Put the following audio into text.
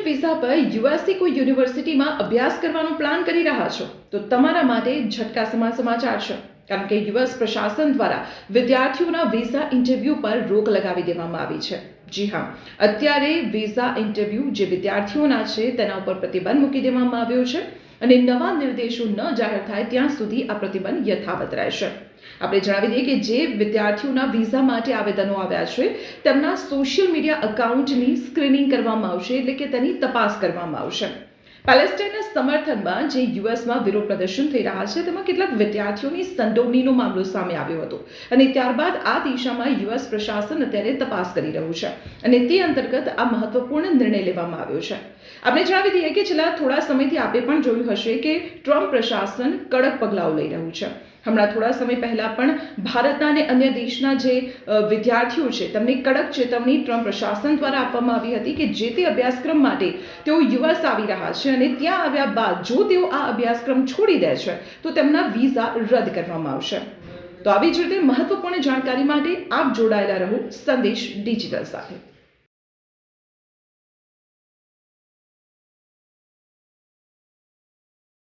Student visa પર યુએસની કોઈ યુનિવર્સિટીમાં અભ્યાસ કરવાનો પ્લાન કરી રહ્યા છો તો તમારા માટે ઝટકા સમાચાર છે, કારણ કે યુએસ પ્રશાસન દ્વારા વિદ્યાર્થીઓના વિઝા ઇન્ટરવ્યૂ પર રોક લગાવી દેવામાં આવી છે. જી હા, અત્યારે વિઝા ઇન્ટરવ્યૂ જે વિદ્યાર્થીઓના છે તેના ઉપર પ્રતિબંધ મૂકી દેવામાં આવ્યો છે અને નવા નિર્દેશો ન જાહેર થાય ત્યાં સુધી આ પ્રતિબંધ યથાવત રહેશે. આપણે જણાવી દઈએ કે જે વિદ્યાર્થીઓના વિઝા માટે આવેદનો આવ્યા છે તેમના સોશિયલ મીડિયા એકાઉન્ટની સ્ક્રીનિંગ કરવામાં આવશે, એટલે કે તેની તપાસ કરવામાં આવશે. પેલેસ્ટાઇનના સમર્થનમાં જે યુએસમાં વિરોધ પ્રદર્શન થઈ રહ્યા છે તેમાં કેટલાક વિદ્યાર્થીઓની સંડોવણીનો મામલો સામે આવ્યો હતો અને ત્યારબાદ આ દિશામાં યુએસ પ્રશાસન અત્યારે તપાસ કરી રહ્યું છે અને તે અંતર્ગત આ મહત્વપૂર્ણ નિર્ણય લેવામાં આવ્યો છે. આપણે જણાવી દઈએ કે છેલ્લા થોડા સમયથી આપણે પણ જોયું હશે કે ટ્રમ્પ પ્રશાસન કડક પગલાઓ લઈ રહ્યું છે. હમણાં થોડા સમય પહેલા પણ ભારતના અને અન્ય દેશના જે વિદ્યાર્થીઓ છે તેમને કડક ચેતવણી ટ્રમ્પ પ્રશાસન દ્વારા આપવામાં આવી હતી કે જે તે અભ્યાસક્રમ માટે તેઓ યુએસ આવી રહ્યા છે અને ત્યાં આવ્યા બાદ જો તેઓ આ અભ્યાસક્રમ છોડી દે છે તો તેમના વિઝા રદ કરવામાં આવશે. તો આવી જ રીતે મહત્વપૂર્ણ જાણકારી માટે આપ જોડાયેલા રહો સંદેશ ડિજિટલ સાથે.